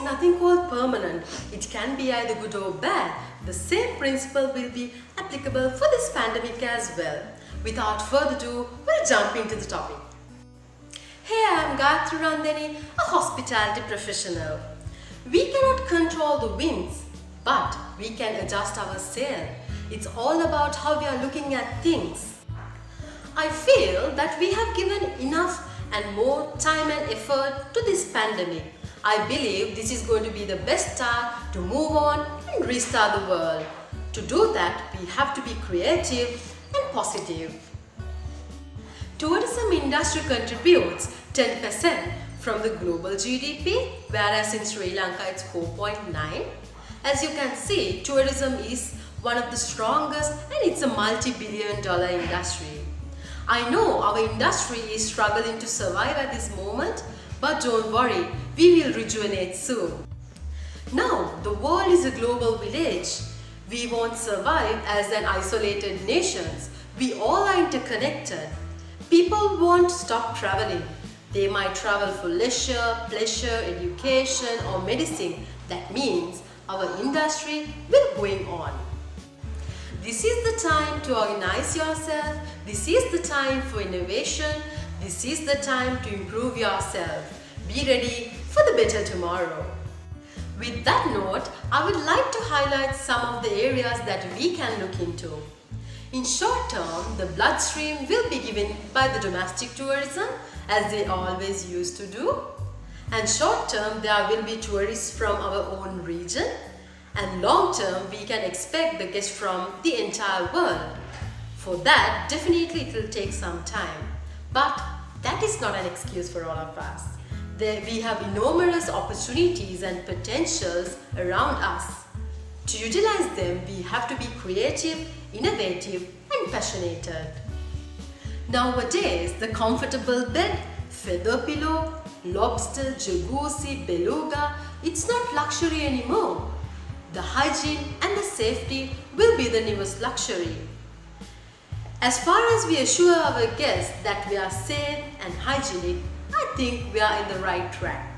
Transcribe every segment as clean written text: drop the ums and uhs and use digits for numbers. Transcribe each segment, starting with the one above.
nothing called permanent. It can be either good or bad. The same principle will be applicable for this pandemic as well. Without further ado, we'll jump into the topic. Hey, I'm Gayatri Randhani, a hospitality professional. We cannot control the winds, but we can adjust our sail. It's all about how we are looking at things. I feel that we have given enough and more time and effort to this pandemic. I believe this is going to be the best time to move on and restart the world. To do that, we have to be creative and positive. Tourism industry contributes 10% from the global GDP, whereas in Sri Lanka it's 4.9. As you can see, tourism is one of the strongest and it's a multi-billion-dollar industry. I know our industry is struggling to survive at this moment, but don't worry, we will rejuvenate soon. Now, the world is a global village. We won't survive as an isolated nation. We all are interconnected. People won't stop traveling. They might travel for leisure, pleasure, education or medicine. That means our industry will go on. This is the time to organize yourself. This is the time for innovation. This is the time to improve yourself. Be ready for the better tomorrow. With that note, I would like to highlight some of the areas that we can look into. In short term, the bloodstream will be given by the domestic tourism as they always used to do. And short term, there will be tourists from our own region. And long term, we can expect the guests from the entire world. For that, definitely it will take some time. But that is not an excuse for all of us. We have enormous opportunities and potentials around us. To utilize them, we have to be creative, innovative and passionate. Nowadays, the comfortable bed, feather pillow, lobster, jacuzzi, beluga, it's not luxury anymore. The hygiene and the safety will be the newest luxury. As far as we assure our guests that we are safe and hygienic, I think we are in the right track.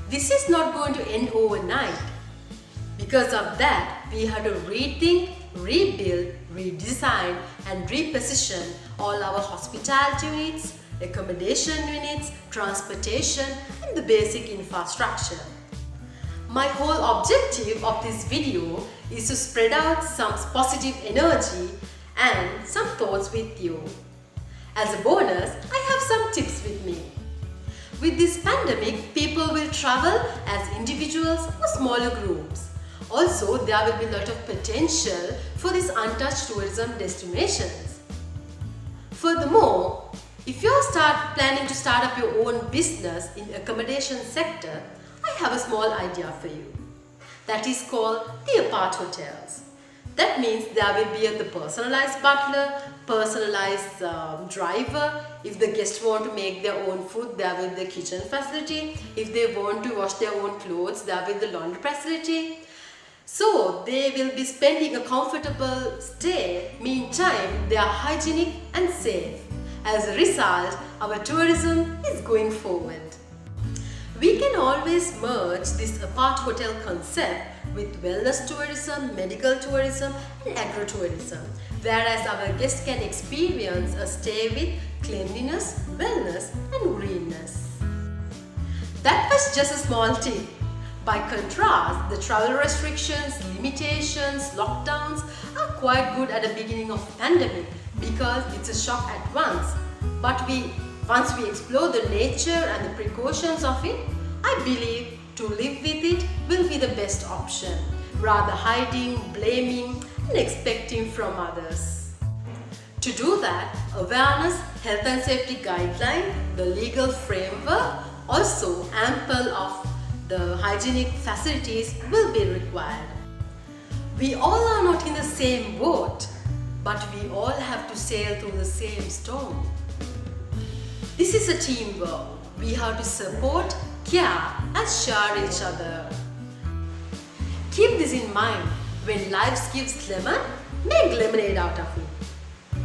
This is not going to end overnight. Because of that, we have to rethink, rebuild, redesign and reposition all our hospitality units, accommodation units, transportation and the basic infrastructure. My whole objective of this video is to spread out some positive energy and some thoughts with you. As a bonus, I have some tips with me. With this pandemic, people will travel as individuals or smaller groups. Also, there will be a lot of potential for these untouched tourism destinations. Furthermore, if you are planning to start up your own business in the accommodation sector, I have a small idea for you. That is called the apart hotels. That means there will be the personalized butler, personalized driver. If the guests want to make their own food, there will be the kitchen facility. If they want to wash their own clothes, there will be the laundry facility. So they will be spending a comfortable stay. Meantime, they are hygienic and safe. As a result, our tourism is going forward. We can always merge this apart hotel concept with wellness tourism, medical tourism and agro-tourism, whereas our guests can experience a stay with cleanliness, wellness and greenness. That was just a small tip. By contrast, the travel restrictions, limitations, lockdowns are quite good at the beginning of the pandemic because it's a shock at once. But once we explore the nature and the precautions of it, I believe to live with it will be the best option, rather hiding, blaming and expecting from others. To do that, awareness, health and safety guideline, the legal framework, also ample of the hygienic facilities will be required. We all are not in the same boat, but we all have to sail through the same storm. This is a teamwork. We have to support, care and share each other. Keep this in mind. When life gives lemon, make lemonade out of it.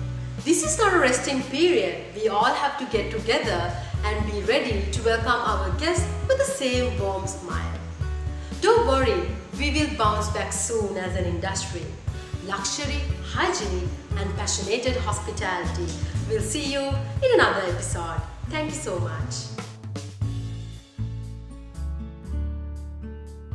This is not a resting period. We all have to get together and be ready to welcome our guests with a same warm smile. Don't worry, we will bounce back soon as an industry. Luxury, hygienic and passionate hospitality. We'll see you in another episode. Thank you so much.